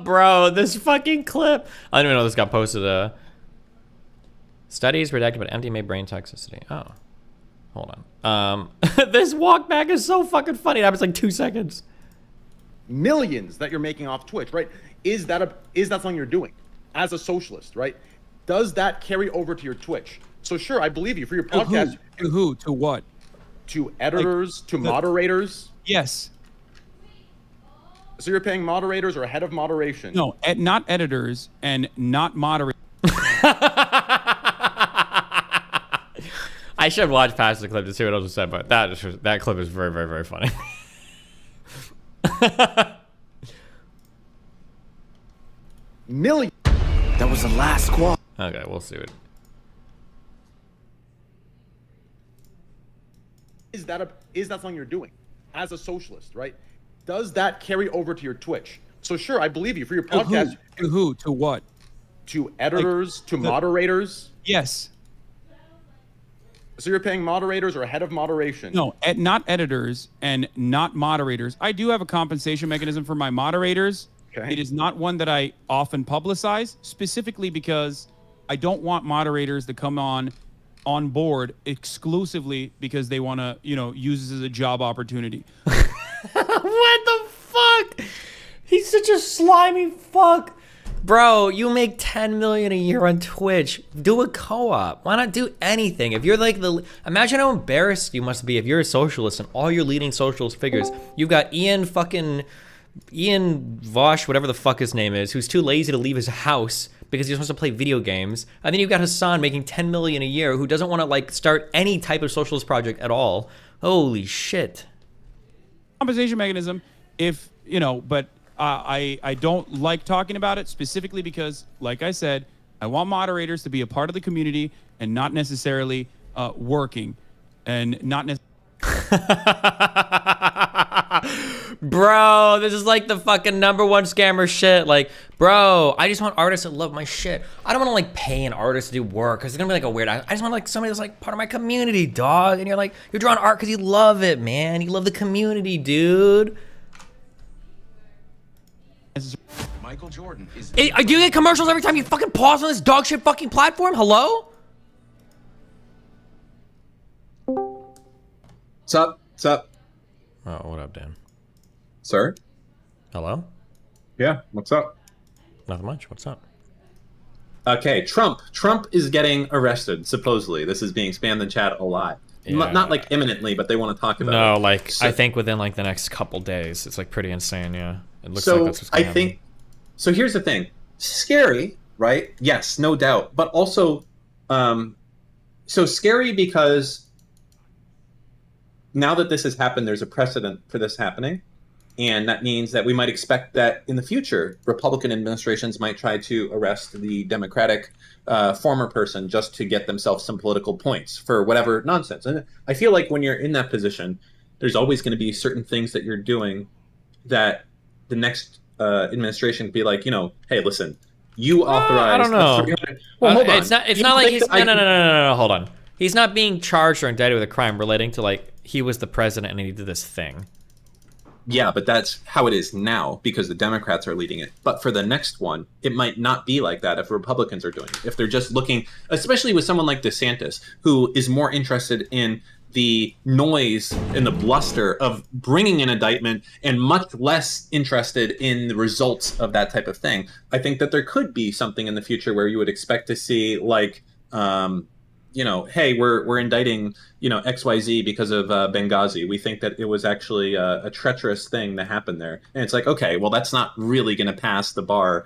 Bro, this fucking clip. I don't even know this got posted. Studies redacted but empty may brain toxicity. Oh. Hold on. This walk back is so fucking funny. It happens like 2 seconds. Millions that you're making off Twitch, right? Is that something you're doing as a socialist, right? Does that carry over to your Twitch? So sure, I believe you for your podcast. To who? To what? To editors, to moderators. Yes. So you're paying moderators or a head of moderation? No, not editors and not moderators. I should watch past the clip to see what else was said, but that clip is very, very, very funny. Million. That was the last squad. Okay, we'll see it. Is that something you're doing as a socialist, right? Does that carry over to your Twitch? So sure, I believe you for your podcast. To who? To what? To editors, to moderators. Yes. So you're paying moderators or a head of moderation? No, not editors and not moderators. I do have a compensation mechanism for my moderators. Okay. It is not one that I often publicize, specifically because I don't want moderators to come on board exclusively because they want to, use this as a job opportunity. What the fuck? He's such a slimy fuck. Bro, you make 10 million a year on Twitch. Do a co-op. Why not do anything? If you're like imagine how embarrassed you must be if you're a socialist and all your leading socialist figures. You've got Ian Vosh, whatever the fuck his name is, who's too lazy to leave his house because he just wants to play video games. And then you've got Hasan making 10 million a year who doesn't want to like start any type of socialist project at all. Holy shit. Compensation mechanism, but I don't like talking about it specifically because, like I said, I want moderators to be a part of the community and not necessarily working and not necessarily. Bro, this is like the fucking #1 scammer shit. Like, bro, I just want artists that love my shit. I don't want to like pay an artist to do work because it's gonna be like a weird. I just want like somebody that's like part of my community, dog. And you're drawing art because you love it, man. You love the community, dude. Michael Jordan is. Hey, do you get commercials every time you fucking pause on this dog shit fucking platform? Hello? What's up? What's up? Oh, what up, Dan? Sir? Hello? Yeah, what's up? Nothing much. What's up? Okay, Trump is getting arrested, supposedly. This is being spammed in the chat a lot. Yeah. Not like imminently, but they want to talk about it. No, like, I think within like the next couple days. It's like pretty insane, yeah. It looks like that's what's going to happen. So here's the thing. Scary, right? Yes, no doubt. But also, so scary because now that this has happened, there's a precedent for this happening. And that means that we might expect that in the future, Republican administrations might try to arrest the Democratic former person just to get themselves some political points for whatever nonsense. And I feel like when you're in that position, there's always going to be certain things that you're doing that the next administration could be like, hey, listen, you authorized. I don't know. Well, hold on. It's not like he's no, hold on. He's not being charged or indicted with a crime relating to like he was the president and he did this thing. Yeah, but that's how it is now because the Democrats are leading it. But for the next one, it might not be like that if Republicans are doing it. If they're just looking, especially with someone like DeSantis, who is more interested in the noise and the bluster of bringing an indictment and much less interested in the results of that type of thing. I think that there could be something in the future where you would expect to see like, hey, we're indicting, XYZ because of Benghazi. We think that it was actually a treacherous thing that happened there. And it's like, okay, well, that's not really going to pass the bar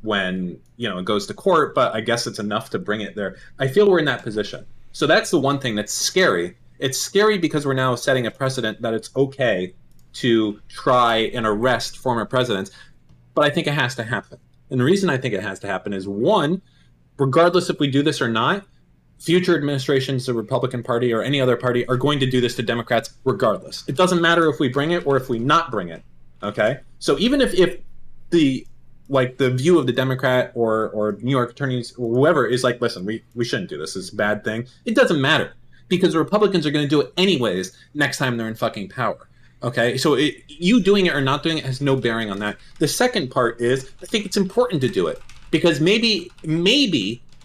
when, it goes to court, but I guess it's enough to bring it there. I feel we're in that position. So that's the one thing that's scary. It's scary because we're now setting a precedent that it's okay to try and arrest former presidents. But I think it has to happen. And the reason I think it has to happen is, one, regardless if we do this or not, future administrations, the Republican Party or any other party, are going to do this to Democrats regardless. It doesn't matter if we bring it or if we not bring it, okay? So even if the view of the Democrat or New York attorneys or whoever is like, listen, we shouldn't do this, it's a bad thing, it doesn't matter because the Republicans are going to do it anyways next time they're in fucking power. Okay, so you doing it or not doing it has no bearing on that. The second part is, I think it's important to do it because maybe,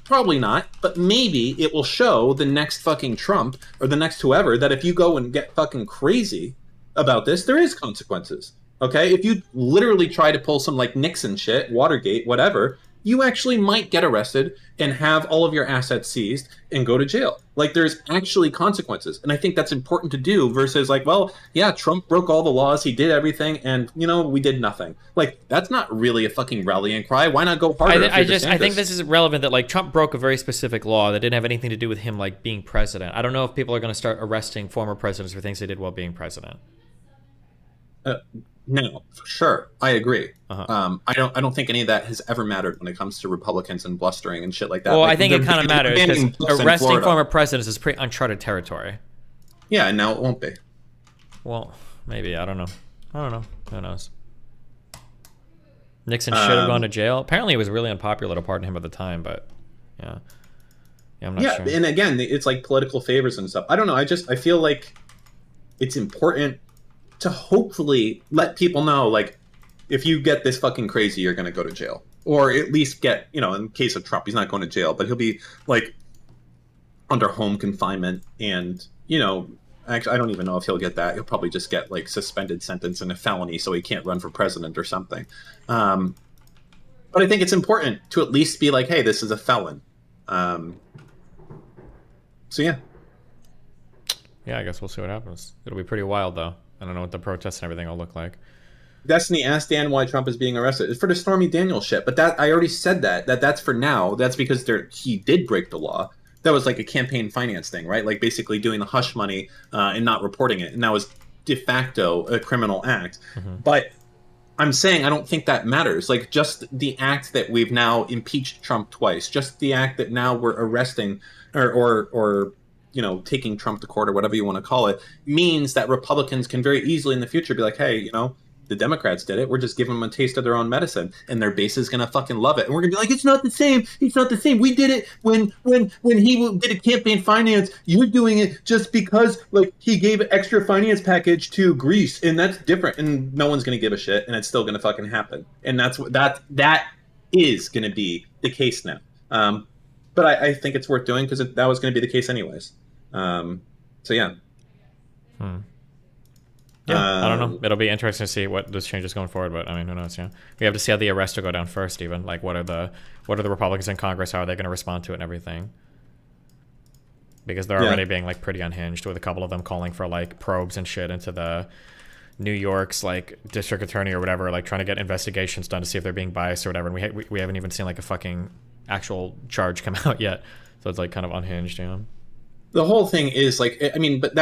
probably not, but maybe it will show the next fucking Trump or the next whoever that if you go and get fucking crazy about this, there is consequences. Okay, if you literally try to pull some like Nixon shit, Watergate, whatever, you actually might get arrested and have all of your assets seized and go to jail. Like there's actually consequences. And I think that's important to do versus like, well, yeah, Trump broke all the laws. He did everything. And, you know, we did nothing. Like that's not really a fucking rallying cry. Why not go harder? I think this is relevant that like Trump broke a very specific law that didn't have anything to do with him like being president. I don't know if people are going to start arresting former presidents for things they did while being president. No, for sure. I agree. I don't think any of that has ever mattered when it comes to Republicans and blustering and shit like that. Well, like, I think it kind of matters because arresting Florida. former presidents is pretty uncharted territory. Yeah, and now it won't be. Well, maybe. I don't know. Who knows? Nixon should have gone to jail. Apparently, it was really unpopular to pardon him at the time, but yeah, I'm not sure. And again, it's like political favors and stuff. I don't know. I feel like it's important to hopefully let people know, like, if you get this fucking crazy, you're going to go to jail. Or at least get, you know, in case of Trump, he's not going to jail, but he'll be, like, under home confinement. And, you know, actually, I don't even know if he'll get that. He'll probably just get, like, suspended sentence and a felony so he can't run for president or something. But I think it's important to at least be like, hey, this is a felon. So, yeah. Yeah, I guess we'll see what happens. It'll be pretty wild, though. I don't know what the protests and everything will look like. Destiny asked Dan why Trump is being arrested. It's for the Stormy Daniels shit. But that I already said that's for now. That's because he did break the law. That was like a campaign finance thing, right? Like basically doing the hush money and not reporting it. And that was de facto a criminal act. Mm-hmm. But I'm saying I don't think that matters. Like just the act that we've now impeached Trump twice, just the act that now we're arresting or you know, taking Trump to court or whatever you want to call it, means that Republicans can very easily in the future be like, hey, you know, the Democrats did it. We're just giving them a taste of their own medicine, and their base is going to fucking love it. And we're going to be like, it's not the same. It's not the same. We did it when he did a campaign finance. You're doing it just because, like, he gave an extra finance package to Greece, and that's different. And no one's going to give a shit, and it's still going to fucking happen. And that's what that is going to be the case now. But I think it's worth doing because that was going to be the case anyways. So yeah. Yeah, I don't know. It'll be interesting to see what this changes going forward, but I mean, who knows? Yeah, we have to see how the arrests will go down first. Even like, what are the Republicans in Congress? How are they going to respond to it and everything? Because they're already being like pretty unhinged, with a couple of them calling for like probes and shit into the New York's like district attorney or whatever, like trying to get investigations done to see if they're being biased or whatever. And we haven't even seen like a fucking actual charge come out yet, so it's like kind of unhinged, you know. The whole thing is like, I mean, but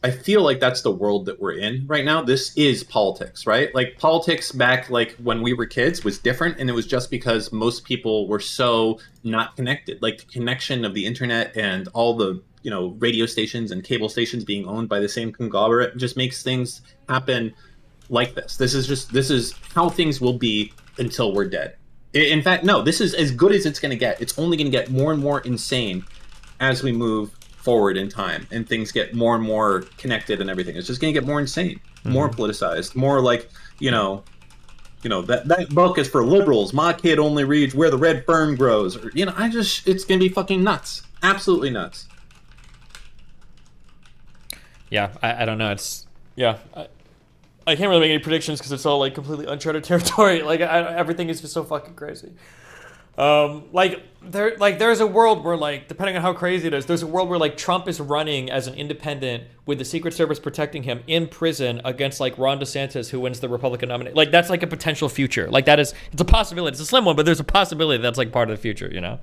I feel like that's the world that we're in right now. This is politics, right? Like politics back like when we were kids was different. And it was just because most people were so not connected. Like the connection of the internet and all the, you know, radio stations and cable stations being owned by the same conglomerate just makes things happen like this. This is how things will be until we're dead. In fact, no, this is as good as it's going to get. It's only going to get more and more insane as we move forward in time and things get more and more connected and everything. It's just going to get more insane, more politicized, more like, you know, that book is for liberals. My kid only reads Where the Red Fern Grows. Or, you know, it's going to be fucking nuts. Absolutely nuts. Yeah, I don't know. I can't really make any predictions because it's all like completely uncharted territory. Like everything is just so fucking crazy. There's a world where like, depending on how crazy it is, there's a world where like Trump is running as an independent with the Secret Service protecting him in prison against like Ron DeSantis, who wins the Republican nomination. Like that's like a potential future. Like it's a possibility. It's a slim one, but there's a possibility that's like part of the future, you know?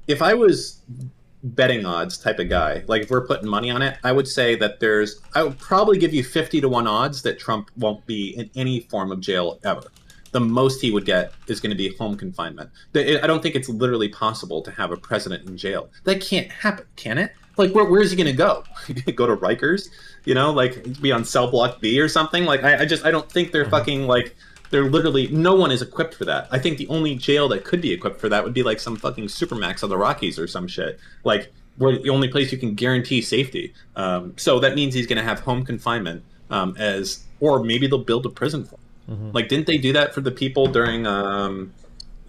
If I was betting odds type of guy, like if we're putting money on it, I would say that I would probably give you 50-1 odds that Trump won't be in any form of jail ever. The most he would get is going to be home confinement. I don't think it's literally possible to have a president in jail. That can't happen, can it? Like, where is he going to go? Go to Rikers? You know, like be on cell block B or something? Like, I don't think they're fucking like, they're literally, no one is equipped for that. I think the only jail that could be equipped for that would be like some fucking Supermax of the Rockies or some shit. Like, where the only place you can guarantee safety. So that means he's going to have home confinement as or maybe they'll build a prison for them. Like, didn't they do that for the people during the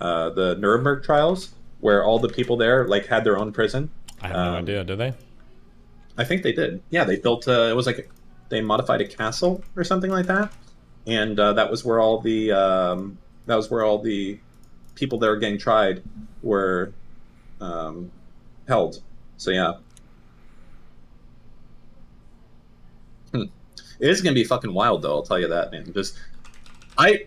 Nuremberg trials, where all the people there like had their own prison? I have no idea. Did they? I think they did. Yeah, they built. It was like they modified a castle or something like that, and that was where all the people that were getting tried were held. So yeah. It is going to be fucking wild, though. I'll tell you that, man.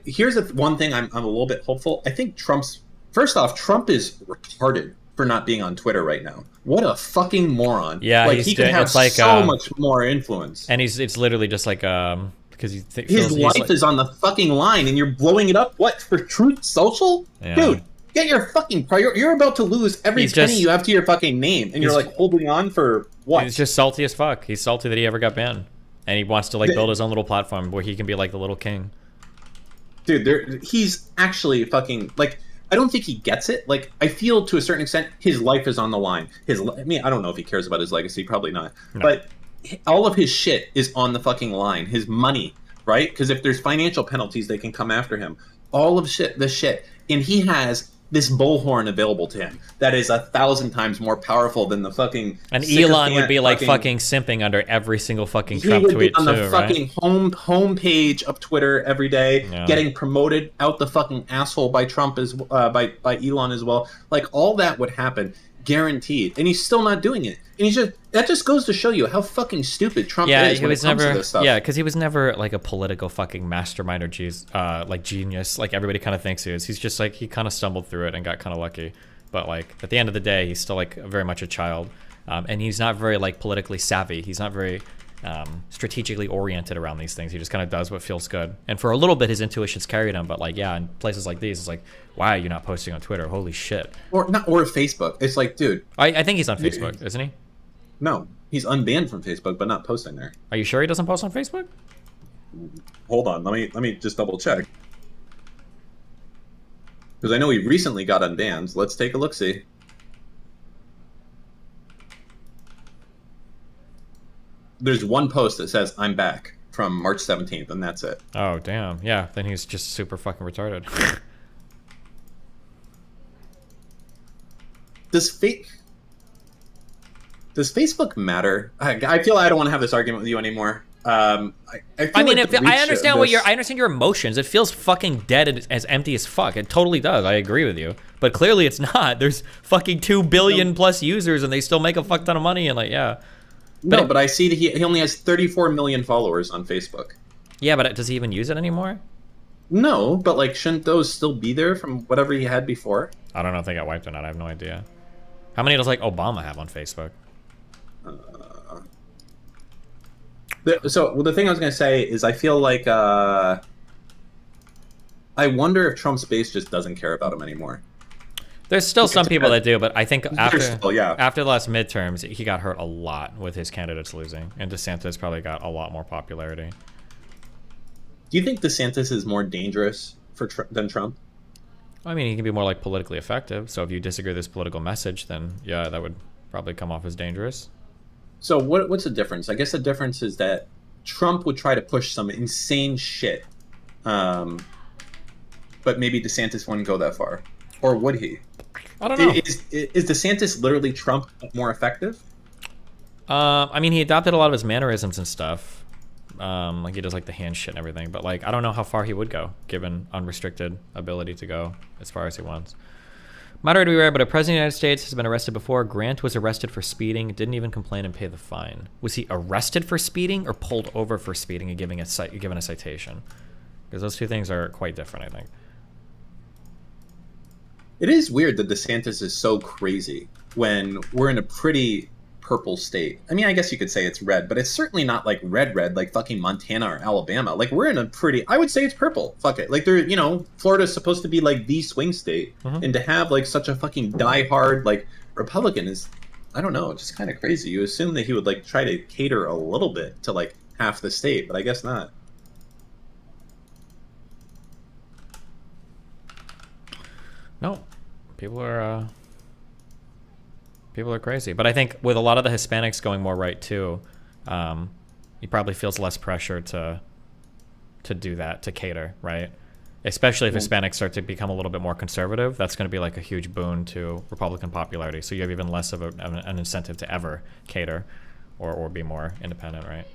Here's one thing I'm a little bit hopeful. I think first off, Trump is retarded for not being on Twitter right now. What a fucking moron. Yeah, like, he could have so much more influence. And it's literally just like, because his life is on the fucking line, and you're blowing it up, what, for Truth Social? Yeah. Dude, get your fucking you're about to lose every penny you have to your fucking name, and you're like holding on for what? He's just salty as fuck. He's salty that he ever got banned. And he wants to like build his own little platform where he can be like the little king. Dude, he's actually fucking like. I don't think he gets it. Like, I feel to a certain extent his life is on the line. I don't know if he cares about his legacy. Probably not. No. But all of his shit is on the fucking line. His money, right? Because if there's financial penalties, they can come after him. All of the shit, and he has this bullhorn available to him that is 1,000 times more powerful than the fucking. And Elon would be like fucking simping under every single fucking Trump tweet on the fucking home page of Twitter every day, getting promoted out the fucking asshole by Trump by Elon as well. Like, all that would happen, guaranteed, and he's still not doing it. And that just goes to show you how fucking stupid Trump is when it comes to this stuff. Yeah, because he was never like a political fucking mastermind or genius, like everybody kind of thinks he is. He's just like, he kind of stumbled through it and got kind of lucky. But like at the end of the day, he's still like very much a child, and he's not very like politically savvy. He's not very strategically oriented around these things. He just kind of does what feels good. And for a little bit, his intuitions carried him. But like, yeah, in places like these, it's like, why are you not posting on Twitter? Holy shit. Or Facebook. It's like, dude. I think he's on Facebook, isn't he? No, he's unbanned from Facebook, but not posting there. Are you sure he doesn't post on Facebook? Hold on, let me just double check. Because I know he recently got unbanned. Let's take a look-see. There's one post that says, "I'm back," from March 17th, and that's it. Oh, damn. Yeah, then he's just super fucking retarded. Does Facebook matter? I feel I don't want to have this argument with you anymore. I understand your emotions. It feels fucking dead and as empty as fuck. It totally does. I agree with you. But clearly it's not. There's fucking 2 billion plus users and they still make a fuck ton of money and like, yeah. But I see that he only has 34 million followers on Facebook. Yeah, but does he even use it anymore? No, but like, shouldn't those still be there from whatever he had before? I don't know if they got wiped or not. I have no idea. How many does like Obama have on Facebook? So the thing I was going to say is I feel like I wonder if Trump's base just doesn't care about him anymore. There's still some people that do, but I think after the last midterms, he got hurt a lot with his candidates losing, and DeSantis probably got a lot more popularity. Do you think DeSantis is more dangerous than Trump? I mean, he can be more like politically effective. So if you disagree with his political message, then yeah, that would probably come off as dangerous. So what's the difference? I guess the difference is that Trump would try to push some insane shit, but maybe DeSantis wouldn't go that far. Or would he? I don't know. Is DeSantis literally Trump more effective? I mean, he adopted a lot of his mannerisms and stuff. Like he does like the hand shit and everything. But like, I don't know how far he would go, given unrestricted ability to go as far as he wants. Moderate to be rare, but a president of the United States has been arrested before. Grant was arrested for speeding, didn't even complain and pay the fine. Was he arrested for speeding or pulled over for speeding and given a citation? Because those two things are quite different, I think. It is weird that DeSantis is so crazy when we're in a pretty purple state. I mean, I guess you could say it's red, but it's certainly not like red like fucking Montana or Alabama. Like, we're in a pretty, I would say it's purple. Fuck it. Like, Florida's supposed to be like the swing state. And to have like such a fucking diehard like Republican is, I don't know, just kind of crazy. You assume that he would like try to cater a little bit to like half the state, but I guess not. No, people are crazy. But I think with a lot of the Hispanics going more right too, he probably feels less pressure to to do that, to cater, right? Especially if Hispanics start to become a little bit more conservative, that's going to be like a huge boon to Republican popularity. So you have even less of an incentive to ever cater or be more independent, right?